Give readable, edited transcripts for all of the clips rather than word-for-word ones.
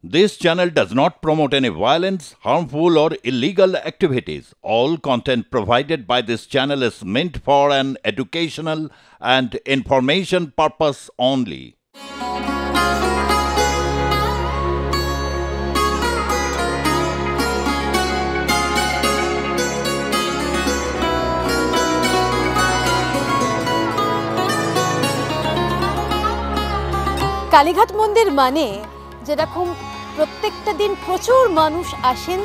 This channel does not promote any violence, harmful, or illegal activities. All content provided by this channel is meant for an educational and information purpose only. Kalighat মন্দির মানে যেরকম প্রত্যেকটা দিন প্রচুর মানুষ আসেন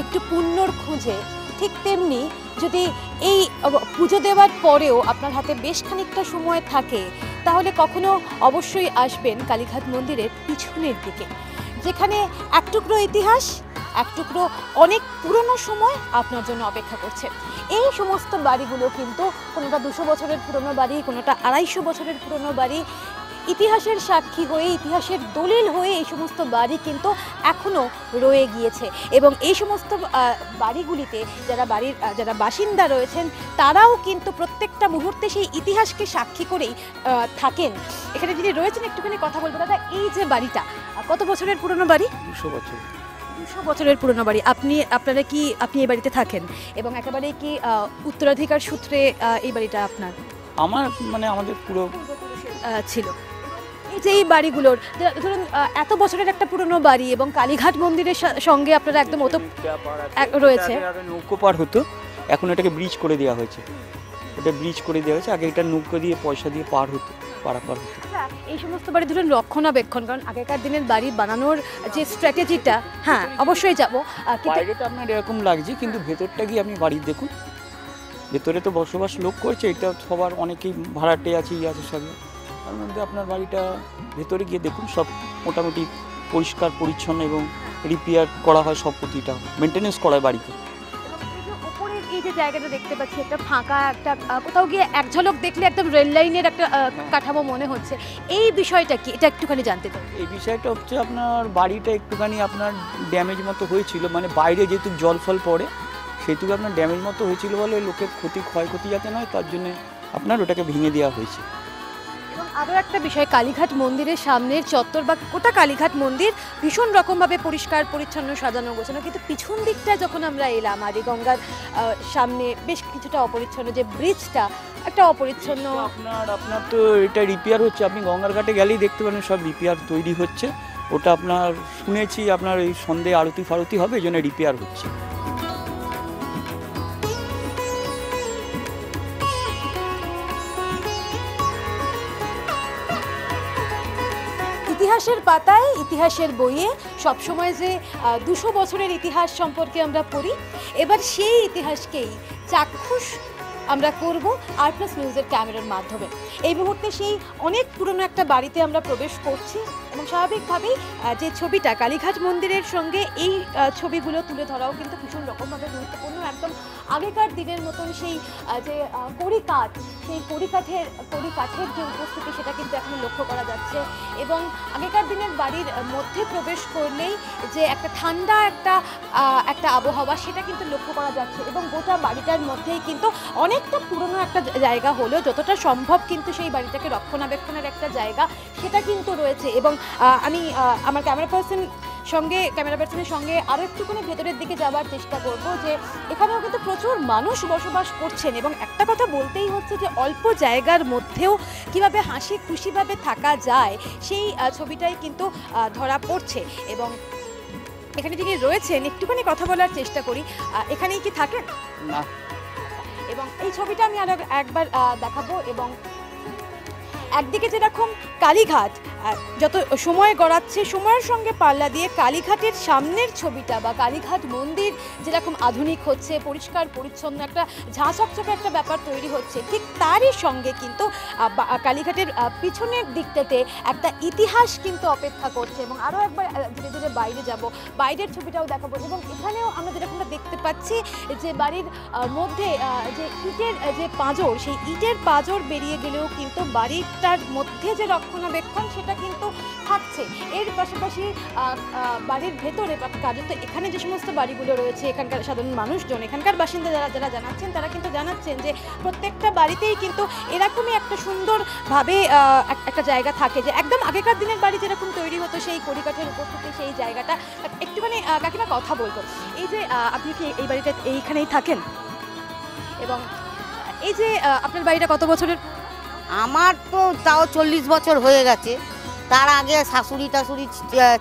একটু পুণ্যর খুঁজে, ঠিক তেমনি যদি এই পুজো দেওয়ার পরেও আপনার হাতে বেশ খানিকটা সময় থাকে তাহলে কখনো অবশ্যই আসবেন কালীঘাট মন্দিরের পিছনের দিকে, যেখানে এক টুকরো ইতিহাস, এক টুকরো অনেক পুরনো সময় আপনার জন্য অপেক্ষা করছে। এই সমস্ত বাড়িগুলো কিন্তু কোনোটা 200 বছরের পুরনো বাড়ি, কোনোটা 250 বছরের পুরনো বাড়ি, ইতিহাসের সাক্ষী হয়ে, ইতিহাসের দলিল হয়ে এই সমস্ত বাড়ি কিন্তু এখনও রয়ে গিয়েছে। এবং এই সমস্ত বাড়িগুলিতে যারা বাসিন্দা রয়েছেন তারাও কিন্তু প্রত্যেকটা মুহূর্তে সেই ইতিহাসকে সাক্ষী করেই থাকেন। এখানে যিনি রয়েছেন একটুখানি কথা বলবো। দাদা, এই যে বাড়িটা কত বছরের পুরনো বাড়ি? 200 বছর। 200 বছরের পুরনো বাড়ি। আপনি এই বাড়িতে থাকেন এবং একেবারে কি উত্তরাধিকার সূত্রে এই বাড়িটা আপনার? আমাদের পুরো ছিল। এই যে এই বাড়িগুলোর ধরুন এত বছরের একটা পুরনো বাড়ি এবং কালীঘাট মন্দিরের সঙ্গে আপনারা একদম রয়েছে। নৌকো পার হতো, এখন এটাকে ব্রিজ করে দেওয়া হয়েছে। আগে এটা নৌকো দিয়ে পয়সা দিয়ে পার হতো, পারাপার হতো। এই সমস্ত বাড়ি ধরুন রক্ষণাবেক্ষণ, কারণ আগেকার দিনের বাড়ি বানানোর যে স্ট্র্যাটেজিটা, হ্যাঁ অবশ্যই যাবো। বাইরেটা আপনার এরকম লাগছে, কিন্তু ভেতরটা গিয়ে আপনি বাড়ি দেখুন, ভেতরে তো বসবাস লোক করছে, এটা সবার অনেকেই ভাড়াটে আছে, আছে সবই। তার মধ্যে আপনার বাড়িটা ভেতরে গিয়ে দেখুন, সব মোটামুটি পরিষ্কার পরিচ্ছন্ন এবং রিপেয়ার করা হয়, সব প্রতিটা মেনটেনেন্স করা হয় বাড়িতে। উপরের এই যে জায়গাটা দেখতে পাচ্ছি, একটা ফাঁকা, একটা কোথাও গিয়ে এক ঝলক দেখলে একদম রেল লাইনের একটা কাঠামো মনে হচ্ছে। এই বিষয়টা কি, এটা একটুখানি জানতে চাই। এই বিষয়টা হচ্ছে আপনার বাড়িটা একটুখানি আপনার ড্যামেজ মতো হয়েছিল, মানে বাইরে যেহেতু জল ফল পড়ে সেহেতু আপনার ড্যামেজ মতো হয়েছিল বলে লোকের ক্ষয়ক্ষতি যাতে নয় তার জন্য আপনার ওটাকে ভেঙে দেওয়া হয়েছে। এবং আরও একটা বিষয়, কালীঘাট মন্দিরের সামনের চত্বর বা গোটা কালীঘাট মন্দির ভীষণ রকমভাবে পরিষ্কার পরিচ্ছন্ন, সাজানো গোছানো, কিন্তু পিছন দিকটা যখন আমরা এলাম আদিগঙ্গার সামনে বেশ কিছুটা অপরিচ্ছন্ন, যে ব্রিজটা একটা অপরিচ্ছন্ন। আপনার তো এটা রিপেয়ার হচ্ছে, আপনি গঙ্গার ঘাটে গেলেই দেখতে পাবেন সব রিপেয়ার তৈরি হচ্ছে। ওটা আপনার শুনেছি আপনার এই সন্ধে আরতি ফারতি হবে, এই জন্য রিপেয়ার হচ্ছে। ইতিহাসের পাতায়, ইতিহাসের বইয়ে সবসময় যে 200 বছরের ইতিহাস সম্পর্কে আমরা পড়ি, এবার সেই ইতিহাসকেই চাক্ষুষ আমরা করব আর+ নিউজের ক্যামেরার মাধ্যমে। এই মুহূর্তে সেই অনেক পুরনো একটা বাড়িতে আমরা প্রবেশ করছি এবং স্বাভাবিকভাবেই যে ছবিটা কালীঘাট মন্দিরের সঙ্গে এই ছবিগুলো তুলে ধরাও কিন্তু ভীষণ রকমভাবে গুরুত্বপূর্ণ। একদম আগেকার দিনের মতন সেই যে কড়িকাঠ, সেই কড়িকাঠের যে উপস্থিতি সেটা কিন্তু এখন লক্ষ্য করা যাচ্ছে। এবং আগেকার দিনের বাড়ির মধ্যে প্রবেশ করলেই যে একটা ঠান্ডা একটা আবহাওয়া সেটা কিন্তু লক্ষ্য করা যাচ্ছে। এবং গোটা বাড়িটার মধ্যেই কিন্তু অনেকটা পুরনো একটা জায়গা হলেও যতটা সম্ভব কিন্তু সেই বাড়িটাকে রক্ষণাবেক্ষণের একটা জায়গা সেটা কিন্তু রয়েছে। এবং আমি আমার ক্যামেরা পার্সনের সঙ্গে আরও একটুখানি ভেতরের দিকে যাওয়ার চেষ্টা করব, যে এখানেও কিন্তু প্রচুর মানুষ বসবাস করছেন। এবং একটা কথা বলতেই হচ্ছে যে অল্প জায়গার মধ্যেও কিভাবে হাসি খুশিভাবে থাকা যায় সেই ছবিটাই কিন্তু ধরা পড়ছে। এবং এখানে যিনি রয়েছেন একটুখানি কথা বলার চেষ্টা করি। এখানেই কি থাকেন? না। এবং এই ছবিটা আমি আরো একবার দেখাবো। এবং একদিকে যেরকম কালীঘাট যত সময় গড়াচ্ছে, সময়ের সঙ্গে পাল্লা দিয়ে কালীঘাটের সামনের ছবিটা বা কালীঘাট মন্দির যেরকম আধুনিক হচ্ছে, পরিষ্কার পরিচ্ছন্ন একটা ঝাঁচকচকে একটা ব্যাপার তৈরি হচ্ছে, ঠিক তারই সঙ্গে কিন্তু কালীঘাটের পিছনের দিকটাতে একটা ইতিহাস কিন্তু অপেক্ষা করছে। এবং আরও একবার ধীরে ধীরে বাইরে যাব, বাইরের ছবিটাও দেখাবো। এবং এখানেও আমরা যেরকমটা দেখতে পাচ্ছি যে বাড়ির মধ্যে যে ইটের যে পাঁজর, সেই ইটের পাঁজর বেরিয়ে গেলেও কিন্তু বাড়ির সেটার মধ্যে যে রক্ষণাবেক্ষণ সেটা কিন্তু থাকছে। এর পাশাপাশি বাড়ির ভেতরে কার্যত এখানে যে সমস্ত বাড়িগুলো রয়েছে, এখানকার সাধারণ মানুষজন, এখানকার বাসিন্দা যারা জানাচ্ছেন, তারা কিন্তু জানাচ্ছেন যে প্রত্যেকটা বাড়িতেই কিন্তু এরকমই একটা সুন্দরভাবে একটা জায়গা থাকে, যে একদম আগেকার দিনের বাড়ি যেরকম তৈরি হতো সেই কড়িকাঠের উপস্থিতি, সেই জায়গাটা একটুখানি কাকিমা কথা বলবো। এই যে আপনি কি এই বাড়িটা এইখানেই থাকেন, এবং এই যে আপনার বাড়িটা কত বছরের? আমার তো তাও 40 বছর হয়ে গেছে। তার আগে শাশুড়ি টাশুড়ি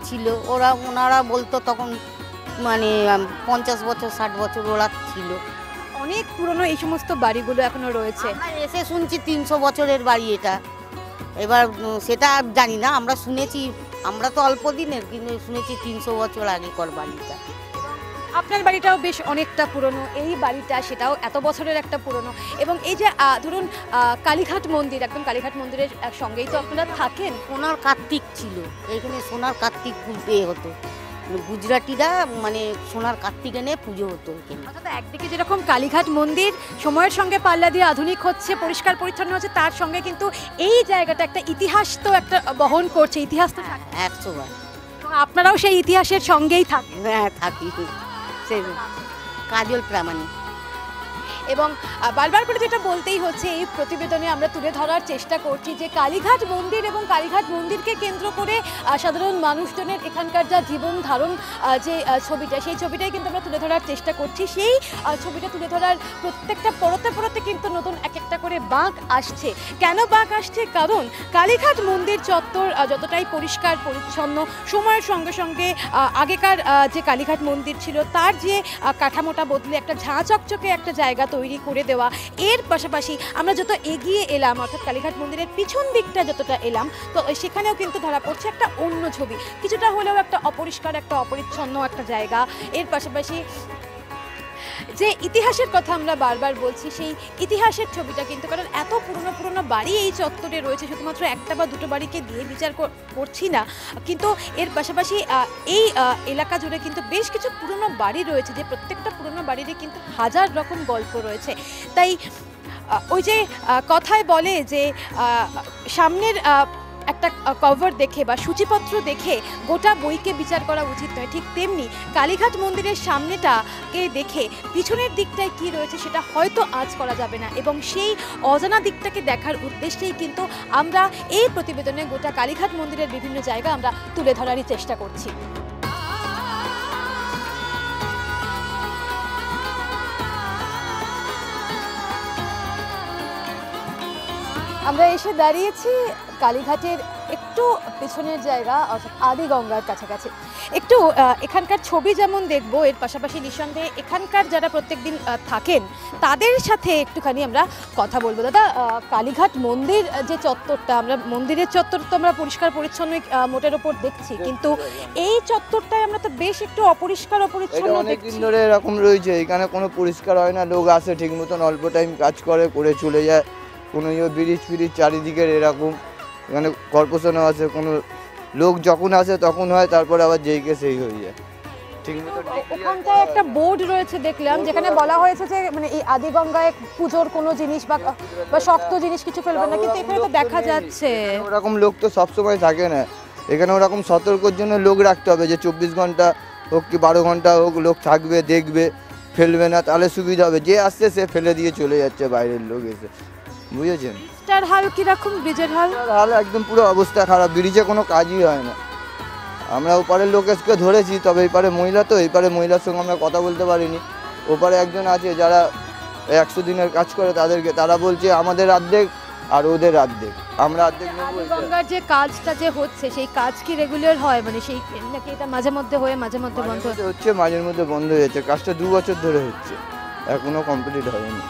ছিল, ওনারা বলতো তখন মানে 50 বছর 60 বছর ওরা ছিল। অনেক পুরনো এই সমস্ত বাড়িগুলো এখনো রয়েছে। এসে শুনছি 300 বছরের বাড়ি এটা। এবার সেটা জানি না, আমরা শুনেছি, আমরা তো অল্প দিনের, কিন্তু শুনেছি 300 বছর আগেকার বাড়িটা। আপনার বাড়িটাও বেশ অনেকটা পুরনো, এই বাড়িটা সেটাও এত বছরের একটা পুরনো। এবং এই যে ধরুন কালীঘাট মন্দির, একদম কালীঘাট মন্দিরের সঙ্গেই তো আপনারা থাকেন। সোনার কার্তিক ছিল এইখানে, সোনার কার্তিক পুজো হতো, গুজরাটিরা মানে সোনার কার্তিক এনে পুজো হতো এখানে। অর্থাৎ একদিকে যেরকম কালীঘাট মন্দির সময়ের সঙ্গে পাল্লা দিয়ে আধুনিক হচ্ছে, পরিষ্কার পরিচ্ছন্ন হচ্ছে, তার সঙ্গে কিন্তু এই জায়গাটা একটা ইতিহাস তো একটা বহন করছে, ইতিহাস তো 100 বার। আপনারাও সেই ইতিহাসের সঙ্গেই থাকেন। হ্যাঁ থাকি, সেই কাজল প্রামাণিক। এবং বারবার করে যেটা বলতেই হচ্ছে, এই প্রতিবেদনে আমরা তুলে ধরার চেষ্টা করছি যে কালীঘাট মন্দির এবং কালীঘাট মন্দিরকে কেন্দ্র করে সাধারণ মানুষজনের এখানকার যা জীবন ধারণ যে ছবিটা, সেই ছবিটাই কিন্তু আমরা তুলে ধরার চেষ্টা করছি। সেই ছবিটা তুলে ধরার প্রত্যেকটা পরতে পরতে কিন্তু নতুন এক একটা করে বাঁক আসছে। কেন বাঁক আসছে? কারণ কালীঘাট মন্দির চত্বর যতটাই পরিষ্কার পরিচ্ছন্ন, সময়ের সঙ্গে সঙ্গে আগেকার যে কালীঘাট মন্দির ছিল তার যে কাঠামোটা বদলে একটা ঝাঁ চকচকে একটা জায়গা তৈরি করে দেওয়া। এর পাশাপাশি আমরা যত এগিয়ে এলাম, অর্থাৎ কালীঘাট মন্দিরের পিছন দিকটা যতটা এলাম, তো সেখানেও কিন্তু ধরা পড়ছে একটা অন্য ছবি, কিছুটা হলেও একটা অপরিষ্কার, একটা অপরিচ্ছন্ন একটা জায়গা। এর পাশাপাশি যে ইতিহাসের কথা আমরা বারবার বলছি, সেই ইতিহাসের ছবিটা কিন্তু, কারণ এত পুরনো পুরনো বাড়ি এই চত্বরে রয়েছে, শুধুমাত্র একটা বা দুটো বাড়িকে দিয়ে বিচার করছি না, কিন্তু এর পাশাপাশি এই এলাকা জুড়ে কিন্তু বেশ কিছু পুরনো বাড়ি রয়েছে, যে প্রত্যেকটা পুরনো বাড়িরই কিন্তু হাজার রকম গল্প রয়েছে। তাই ওই যে কথায় বলে যে সামনের একটা কভার দেখে বা সূচিপত্র দেখে গোটা বইকে বিচার করা উচিত নয়, ঠিক তেমনি কালীঘাট মন্দিরের সামনেটাকে দেখে পিছনের দিকটায় কি রয়েছে সেটা হয়তো আঁচ করা যাবে না, এবং সেই অজানা দিকটাকে দেখার উদ্দেশ্যেই কিন্তু আমরা এই প্রতিবেদনে গোটা কালীঘাট মন্দিরের বিভিন্ন জায়গা আমরা তুলে ধরারই চেষ্টা করছি। আমরা এসে দাঁড়িয়েছি কালীঘাটের একটু পেছনের জায়গা, অর্থাৎ আদিগঙ্গার কাছাকাছি। একটু এখানকার ছবি যেমন দেখবো, এর পাশাপাশি নিঃসন্দেহে এখানকার যারা প্রত্যেকদিন থাকেন তাদের সাথে একটুখানি আমরা কথা বলবো। দাদা, কালীঘাট মন্দির যে চত্বরটা, আমরা মন্দিরের চত্বর তো আমরা পরিষ্কার পরিচ্ছন্ন মোটের ওপর দেখছি, কিন্তু এই চত্বরটায় আমরা তো বেশ একটু অপরিষ্কার অপরিচ্ছন্ন অনেক দিন ধরে এরকম রয়েছে, এখানে কোনো পরিষ্কার হয় না, লোক আসে ঠিক মতন অল্প টাইম কাজ করে চলে যায়, কোনো ব্রিজ ফ্রিজ চারিদিকের এরকম, এখানে কর্পোরেশনও আছে, কোনো লোক যখন আসে তখন হয়, তারপরে আবার যেইকে সেই হয়ে যায় ঠিক মতো। ওখানটায় একটা বোর্ড রয়েছে দেখলাম, যেখানে বলা হয়েছে যে মানে এই আদিগঙ্গায় পুজোর কোনো জিনিস বা শক্ত জিনিস কিছু ফেলবে না, কিন্তু এখানে তো দেখা যাচ্ছে ওরকম লোক তো সবসময় থাকে না, এখানে ওরকম সতর্কর জন্য লোক রাখতে হবে, যে 24 ঘন্টা হোক কি 12 ঘন্টা হোক লোক থাকবে, দেখবে, ফেলবে না, তাহলে সুবিধা হবে। যে আসছে সে ফেলে দিয়ে চলে যাচ্ছে বাইরের লোক এসে, বুঝেছেন? ব্রিজটার হাল কিরকম? ব্রিজের হাল একদম পুরো অবস্থা খারাপ, ব্রিজে কোনো কাজই হয় না। আমরা ওপারের লোকেশকে ধরেছি, তবে এইপারে মহিলা, তো এইপারে মহিলার সঙ্গে আমরা কথা বলতে পারিনি। ওপারে একজন আছে যারা 100 দিনের কাজ করে, তারা বলছে আমাদের অর্ধেক আর ওদের অর্ধেক, আমরা অর্ধেক নেবো। আদিগঙ্গার যে কাজটা যে হচ্ছে, সেই কাজ কি রেগুলার হয়, মানে সেই নাকি এটা মাঝে মধ্যে হয়ে মাঝে মধ্যে বন্ধ হচ্ছে? মাঝের মধ্যে বন্ধ হয়ে যাচ্ছে, কাজটা 2 বছর ধরে হচ্ছে, এখনো কমপ্লিট হয়নি।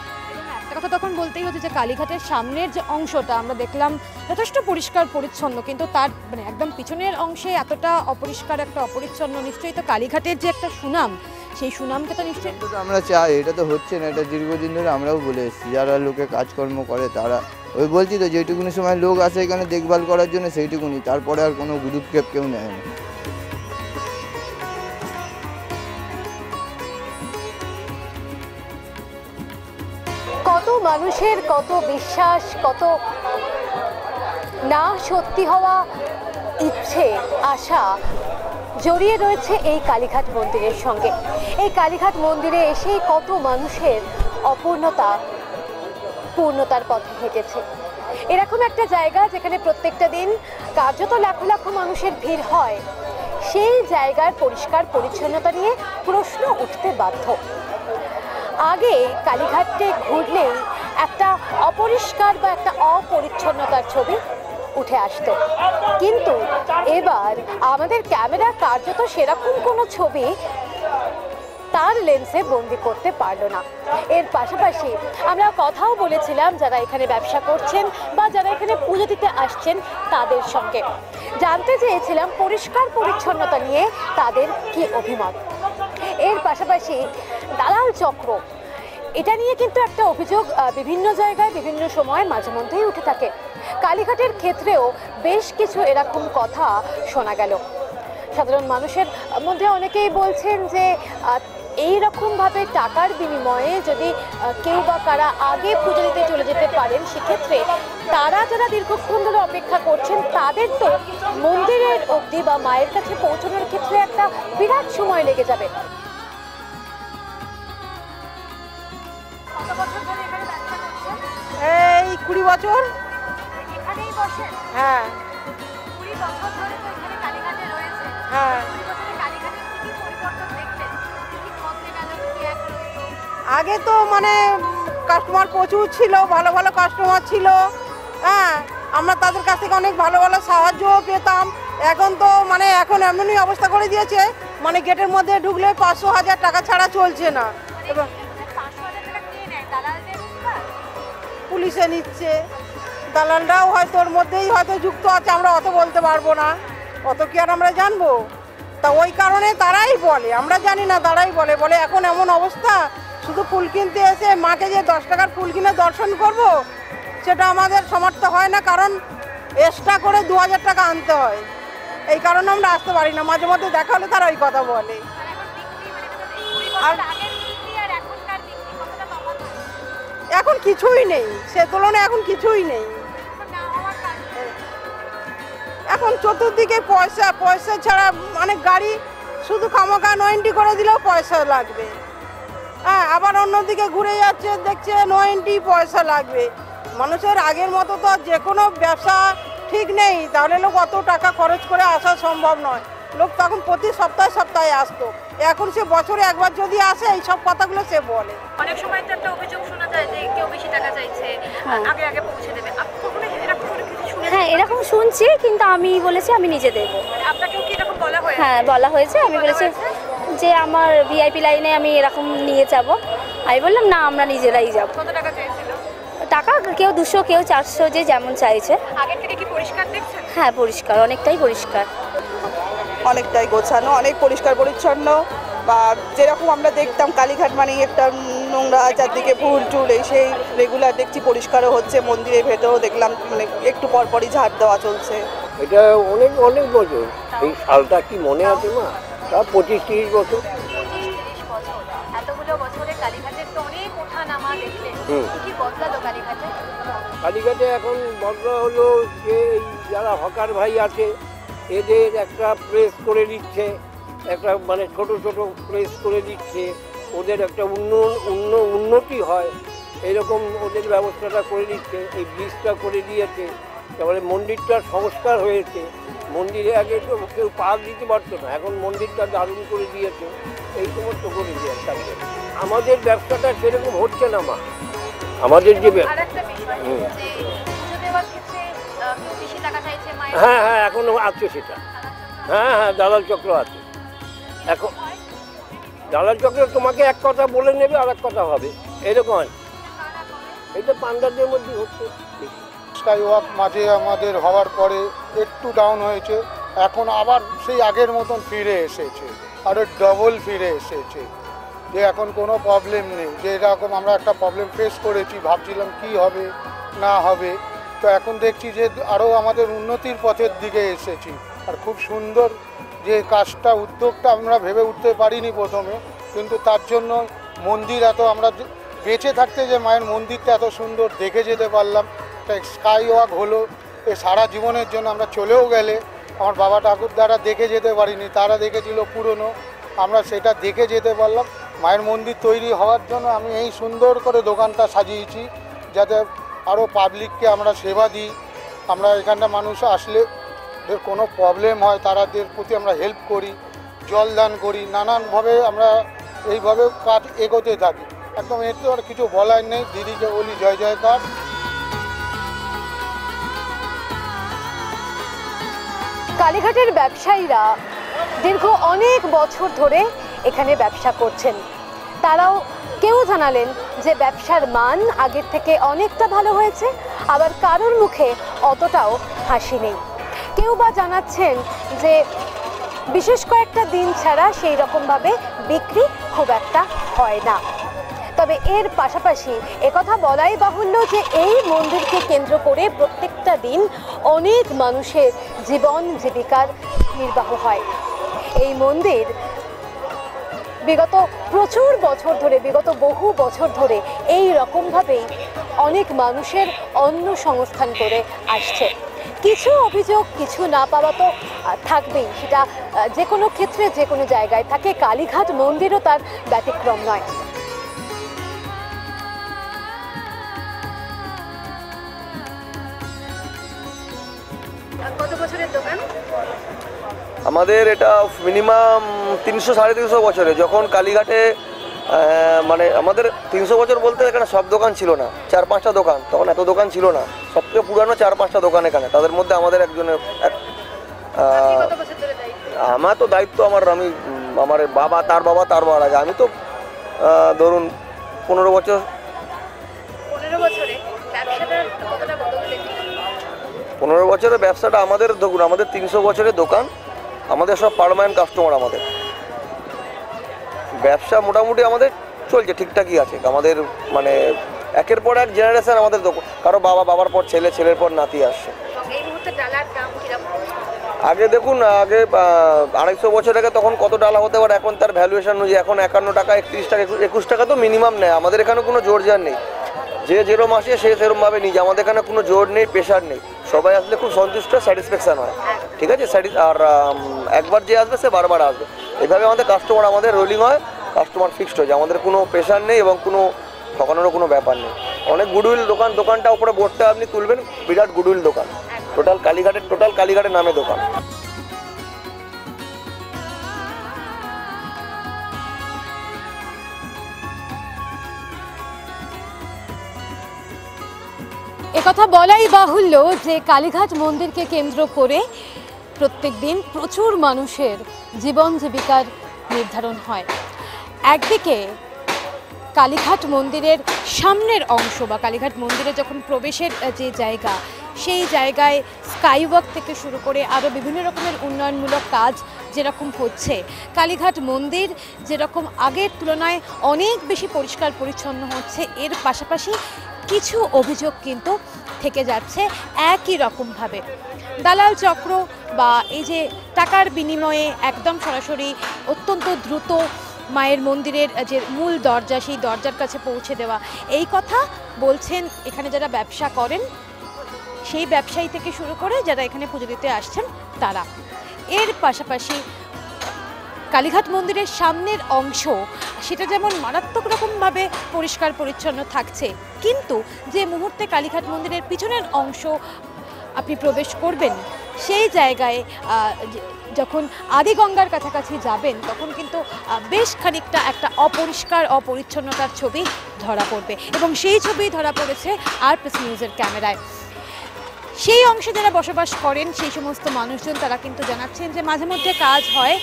একটা কথা তখন বলতেই হচ্ছে যে কালীঘাটের সামনের যে অংশটা আমরা দেখলাম যথেষ্ট পরিষ্কার পরিচ্ছন্ন, কিন্তু তার মানে একদম পিছনের অংশে এতটা অপরিষ্কার, একটা অপরিচ্ছন্ন, নিশ্চয়ই তো কালীঘাটের যে একটা সুনাম, সেই সুনামকে তো নিশ্চয়ই আমরা চাই। এটা তো হচ্ছে না, এটা দীর্ঘদিন ধরে আমরাও বলে এসেছি, যারা লোকে কাজকর্ম করে তারা, ওই বলছি তো যেটুকুনি সময় লোক আসে এখানে দেখভাল করার জন্য সেইটুকুনি, তারপরে আর কোনো গুরুক্ষেপ কেউ নেয় না। কত মানুষের কত বিশ্বাস, কত না সত্যি হওয়া ইচ্ছে আশা জড়িয়ে রয়েছে এই কালীঘাট মন্দিরের সঙ্গে। এই কালীঘাট মন্দিরে এসেই কত মানুষের অপূর্ণতা পূর্ণতার পথে হেঁটেছে। এরকম একটা জায়গা যেখানে প্রত্যেকটা দিন কার্যত লাখো লাখো মানুষের ভিড় হয়, সেই জায়গার পরিষ্কার পরিচ্ছন্নতা নিয়ে প্রশ্ন উঠতে বাধ্য। আগে কালীঘাটে ঘুরলেই একটা অপরিষ্কার বা একটা অপরিচ্ছন্নতার ছবি উঠে আসতো, কিন্তু এবার আমাদের ক্যামেরা কার্যত সেরকম কোনো ছবি তার লেন্সে বন্দি করতে পারলো না। এর পাশাপাশি আমরা কথাও বলেছিলাম যারা এখানে ব্যবসা করছেন বা যারা এখানে পুজো দিতে আসছেন তাদের সঙ্গে, জানতে চেয়েছিলাম পরিষ্কার পরিচ্ছন্নতা নিয়ে তাদের কি অভিমত। এর পাশাপাশি দালাল চক্র, এটা নিয়ে কিন্তু একটা অভিযোগ বিভিন্ন জায়গায় বিভিন্ন সময় মাঝে মধ্যেই উঠে থাকে। কালীঘাটের ক্ষেত্রেও বেশ কিছু এরকম কথা শোনা গেল। সাধারণ মানুষের মধ্যে অনেকেই বলছেন যে এই রকমভাবে টাকার বিনিময়ে যদি কেউ বা কারা আগে পুজো দিতে চলে যেতে পারেন, সেক্ষেত্রে তারা যারা দীর্ঘক্ষণ ধরে অপেক্ষা করছেন তাদের তো মন্দিরের অবধি বা মায়ের কাছে পৌঁছানোর ক্ষেত্রে একটা বিরাট সময় লেগে যাবে। এই 20 বছর। এখানেই বসেন? হ্যাঁ 20 বছর ধরে তো এখানে কালীঘাটে রয়েছে। হ্যাঁ 20 বছরে কালীঘাটের কি পরিবর্তন দেখলেন? কি বদলে গেল, কি এখন? আগে তো মানে কাস্টমার প্রচুর ছিল, ভালো ভালো কাস্টমার ছিল। হ্যাঁ আমরা তাদের কাছ থেকে অনেক ভালো ভালো সাহায্যও পেতাম। এখন তো মানে এখন এমনই অবস্থা করে দিয়েছে, মানে গেটের মধ্যে ঢুকলে 500,000 টাকা ছাড়া চলছে না। এবার 500,000 টাকা কে নেয়? দালালদের উপর? পুলিশে নিচ্ছে, দালালরাও হয়তো ওর মধ্যেই হয়তো যুক্ত আছে, আমরা অত বলতে পারবো না, অত কি আর আমরা জানবো। তা ওই কারণে তারাই বলে, আমরা জানি না, তারাই বলে বলে এখন এমন অবস্থা, শুধু ফুল কিনতে এসে মাকে যে 10 টাকার ফুল কিনে দর্শন করব সেটা আমাদের সামর্থ্য হয় না, কারণ এক্সট্রা করে 2000 টাকা আনতে হয়। এই কারণে আমরা আসতে পারি না। মাঝে মধ্যে দেখা হলে তারা ওই কথা বলে। আর আগের বিক্রি আর এখনকার বিক্রি কতটা তফাৎ? এখন কিছুই নেই, সে তুলনায় এখন কিছুই নেই। না হওয়ার কারণ এখন চতুর্দিকে পয়সা, পয়সা ছাড়া মানে গাড়ি শুধু খামোখা 90 করে দিলেও পয়সা লাগবে। হ্যাঁ আবার অন্যদিকে ঘুরে যাচ্ছে, দেখছে 90 পয়সা লাগবে। মানুষের আগের মতো তো যে কোনো ব্যবসা ঠিক নেই, তাহলে লোক অত টাকা খরচ করে আসা সম্ভব নয়। লোক তখন প্রতি সপ্তাহে সপ্তাহে আসতো, এখন সে বছরে একবার যদি আসে এই সব কথাগুলো সে বলে। অনেক সময় তো একটা অভিযোগ শোনা যায় যে কেউ বেশি টাকা চাইছে, আগে আগে পৌঁছে দেবে। আপনি কখনো এরকম কোনো কিছু শুনেছেন? হ্যাঁ এরকম শুনছি, কিন্তু আমি বলেছি আমি নিজে দেবো। আপনাকেও কি এরকম বলা হয়? হ্যাঁ বলা হয়েছে, আমি বলেছি যে আমার ভিআইপি লাইনে আমি এরকম নিয়ে যাব। আমি বললাম না আমরা নিজেরাই যাব। কত টাকা চেয়েছিল? টাকা কেউ 200 কেউ 400 যে যেমন চাইছে। আগের থেকে কি পরিষ্কার দেখছেন? হ্যাঁ পরিষ্কার, অনেকটাই পরিষ্কার, অনেকটাই গোছানো, অনেক পরিষ্কার পরিচ্ছন্ন। বা যেরকম আমরা দেখতাম কালীঘাট মানেই একটা নোংরা, চারদিকে ফুল টুল, এই সেই রেগুলার দেখছি পরিষ্কারও হচ্ছে। মন্দিরের ভেতরেও দেখলাম মানে একটু পরপরই ঝাড় দেওয়া চলছে। এটা অনেক অনেক বছর, এই সালটা কি মনে আছে মা? তা 25-30 বছর। 25-30 বছর, এতগুলো বছরে কালীঘাটের তো অনেক ওঠা নামা দেখলেন। কি বদলালো কালীঘাটে? কালীঘাটে এখন বদলা হলো যে এই যারা হকার ভাই আছে এদের একটা প্রেস করে দিচ্ছে, একটা মানে ছোট ছোট প্রেস করে দিচ্ছে, ওদের একটা উন্নতি হয় এরকম ওদের ব্যবস্থাটা করে দিচ্ছে। এই ব্রিজটা করে দিয়েছে, তারপরে মন্দিরটার সংস্কার হয়েছে। মন্দিরে আগে তো কেউ পা দিতে পারতো না, এখন মন্দিরটা দারুণ করে দিয়েছে। এই সমস্ত করে দিয়েছে। আমাদের ব্যবসাটা সেরকম হচ্ছে না মা, আমাদের যে আরেকটা বিষয় যে পুজো দেওয়ার ক্ষেত্রে কেউ বেশি টাকা চাইছে মায়ের। হ্যাঁ হ্যাঁ এখনো আছে সেটা। হ্যাঁ হ্যাঁ দালাল চক্র আছে এখন। দালাল চক্র তোমাকে এক কথা বলে নেবে আর এক কথা হবে, এরকম আছে। এটা পান্ডারদের মধ্যে হচ্ছে। স্কাই ওয়াক মাঝে আমাদের হওয়ার পরে একটু ডাউন হয়েছে, এখন আবার সেই আগের মতন ফিরে এসেছে, আরও ডবল ফিরে এসেছে। যে এখন কোনো প্রবলেম নেই, যে এরকম আমরা একটা প্রবলেম ফেস করেছি, ভাবছিলাম কি হবে না হবে, তো এখন দেখছি যে আরও আমাদের উন্নতির পথের দিকে এসেছি। আর খুব সুন্দর যে কাজটা, উদ্যোগটা আমরা ভেবে উঠতে পারিনি প্রথমে, কিন্তু তার জন্য মন্দির এত আমরা বেঁচে থাকতে যে মায়ের মন্দিরটা এত সুন্দর দেখে যেতে পারলাম। একটা স্কাই ওয়াক হলো, এই সারা জীবনের জন্য আমরা চলেও গেলে আমার বাবা ঠাকুর দ্বারা দেখে যেতে পারিনি, তারা দেখেছিল পুরনো, আমরা সেটা দেখে যেতে পারলাম। মায়ের মন্দির তৈরি হওয়ার জন্য আমি এই সুন্দর করে দোকানটা সাজিয়েছি, যাতে আরও পাবলিককে আমরা সেবা দিই। আমরা এখানটা মানুষ আসলে কোনো প্রবলেম হয় তাদের প্রতি আমরা হেল্প করি, জল দান করি, নানানভাবে আমরা এইভাবে কাজ এগোতে থাকি। একদম এতে আর কিছু বলার নেই, দিদিকে বলি জয় জয়কার। কালীঘাটের ব্যবসায়ীরা দীর্ঘ অনেক বছর ধরে এখানে ব্যবসা করছেন। তারাও কেউ জানালেন যে ব্যবসার মান আগের থেকে অনেকটা ভালো হয়েছে, আবার কারোর মুখে অতটাও হাসি নেই। কেউ বা জানাচ্ছেন যে বিশেষ কয়েকটা দিন ছাড়া সেই রকমভাবে বিক্রি খুব একটা হয় না। তবে এর পাশাপাশি একথা বলাই বাহুল্য যে এই মন্দিরকে কেন্দ্র করে প্রত্যেকটা দিন অনেক মানুষের জীবন জীবিকার নির্বাহ হয়। এই মন্দির বিগত প্রচুর বছর ধরে, বিগত বহু বছর ধরে এই রকমভাবেই অনেক মানুষের অন্ন সংস্থান করে আসছে। কিছু অভিযোগ, কিছু না পাওয়া তো থাকবেই, সেটা যে কোনো ক্ষেত্রে যে কোনো জায়গায় থাকে। কালীঘাট মন্দিরও তার ব্যতিক্রম নয়। কত বছরের দোকান? আমাদের এটা মিনিমাম 300-350 বছরে। যখন কালীঘাটে মানে আমাদের 300 বছর বলতে এখানে সব দোকান ছিল না, 4-5টা দোকান, তখন এত দোকান ছিল না। সবথেকে পুরানো 4-5টা দোকান এখানে, তাদের মধ্যে আমাদের একজনের আমার তো দায়িত্ব আমি আমার বাবা তার আগে আমি তো ধরুন 15 বছর। 15 বছরের ব্যবসাটা আমাদের ধরুন, আমাদের 300 বছরের দোকান, আমাদের সব পার্মানেন্ট কাস্টমার। আমাদের ব্যবসা মোটামুটি আমাদের চলছে, ঠিকঠাকই আছে। আমাদের মানে একের পর এক জেনারেশন আমাদের দোকান, কারো বাবার পর ছেলে, ছেলের পর নাতি আসছে। আগে দেখুন, আগে 250 বছর আগে তখন কত ডালা হতে পারে, এখন তার ভ্যালুয়েশন অনুযায়ী এখন 51 টাকা, 31 টাকা, 21 টাকা তো মিনিমাম নেয়। আমাদের এখানে কোনো জোর জার নেই, যে যেরকম আসে সে সেরকমভাবে নিজে। আমাদের এখানে কোনো জোর নেই, প্রেশার নেই। সবাই আসলে খুব সন্তুষ্ট, স্যাটিসফ্যাকশান হয়, ঠিক আছে। আর একবার যে আসবে সে বারবার আসবে। এইভাবে আমাদের কাস্টমার আমাদের রোলিং হয়, কাস্টমার ফিক্সড হয়ে যায়। আমাদের কোনো প্রেশার নেই এবং কোনো ঠকানোরও কোনো ব্যাপার নেই। অনেক গুডউইল দোকান, দোকানটা উপরে বোর্ডটা আপনি তুলবেন, বিরাট গুডউইল দোকান, টোটাল কালীঘাটের নামে দোকান। একথা বলাই বাহুল্য যে কালীঘাট মন্দিরকে কেন্দ্র করে প্রত্যেক দিন প্রচুর মানুষের জীবন জীবিকার নির্ধারণ হয়। একদিকে কালীঘাট মন্দিরের সামনের অংশ বা কালীঘাট মন্দিরে যখন প্রবেশের যে জায়গা, সেই জায়গায় স্কাইওয়াক থেকে শুরু করে আরও বিভিন্ন রকমের উন্নয়নমূলক কাজ যেরকম হচ্ছে, কালীঘাট মন্দির যেরকম আগের তুলনায় অনেক বেশি পরিষ্কার পরিচ্ছন্ন হচ্ছে, এর পাশাপাশি কিছু অভিযোগ কিন্তু থেকে যাচ্ছে একই রকমভাবে। দালাল চক্র বা এই যে টাকার বিনিময়ে একদম সরাসরি অত্যন্ত দ্রুত মায়ের মন্দিরের যে মূল দরজা, সেই দরজার কাছে পৌঁছে দেওয়া, এই কথা বলছেন এখানে যারা ব্যবসা করেন, সেই ব্যবসায়ী থেকে শুরু করে যারা এখানে পুজো দিতে আসছেন তারা। এর পাশাপাশি কালীঘাট মন্দিরের সামনের অংশ সেটা যেমন মারাত্মক রকমভাবে পরিষ্কার পরিচ্ছন্ন থাকছে, কিন্তু যে মুহূর্তে কালীঘাট মন্দিরের পিছনের অংশ আপনি প্রবেশ করবেন, সেই জায়গায় যখন আদিগঙ্গার কাছাকাছি যাবেন তখন কিন্তু বেশ খানিকটা একটা অপরিচ্ছন্নতার ছবি ধরা পড়বে, এবং সেই ছবি ধরা পড়েছে আরপ্রেস নিউজের ক্যামেরায়। সেই অংশে যারা বসবাস করেন সেই সমস্ত মানুষজন তারা কিন্তু জানাচ্ছেন যে মাঝে মধ্যে কাজ হয়,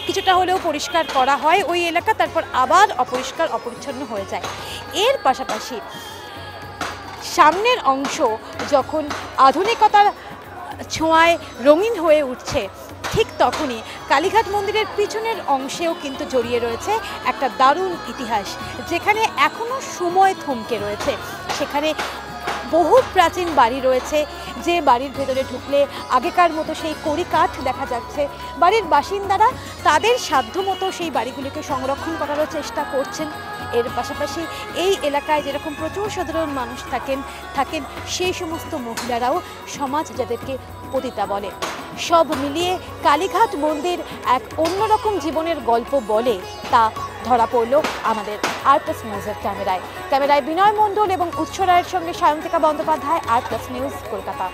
কিছুটা হলেও পরিষ্কার করা হয় ওই এলাকা, তারপর আবার অপরিষ্কার অপরিচ্ছন্ন হয়ে যায়। এর পাশাপাশি সামনের অংশ যখন আধুনিকতার ছোঁয়ায় রঙিন হয়ে উঠছে, ঠিক তখনই কালীঘাট মন্দিরের পিছনের অংশেও কিন্তু জড়িয়ে রয়েছে একটা দারুণ ইতিহাস, যেখানে এখনও সময় থমকে রয়েছে। সেখানে বহু প্রাচীন বাড়ি রয়েছে, যে বাড়ির ভেতরে ঢুকলে আগেকার মতো সেই কড়িকাঠ দেখা যাচ্ছে। বাড়ির বাসিন্দারা তাদের সাধ্যমতো সেই বাড়িগুলিকে সংরক্ষণ করারও চেষ্টা করছেন, এর পাশাপাশি এই এলাকায় যেরকম প্রচুর সাধারণ মানুষ থাকেন সেই সমস্ত মহিলারাও সমাজ যাদেরকে পতিতা বলে। সব মিলিয়ে কালীঘাট মন্দির এক অন্যরকম জীবনের গল্প বলে তা ধরা পড়ল আমাদের আর+ নিউজের ক্যামেরায়। বিনয় মণ্ডল এবং উৎস রায়ের সঙ্গে সায়ন্তিকা বন্দ্যোপাধ্যায়, আর+ নিউজ, কলকাতা।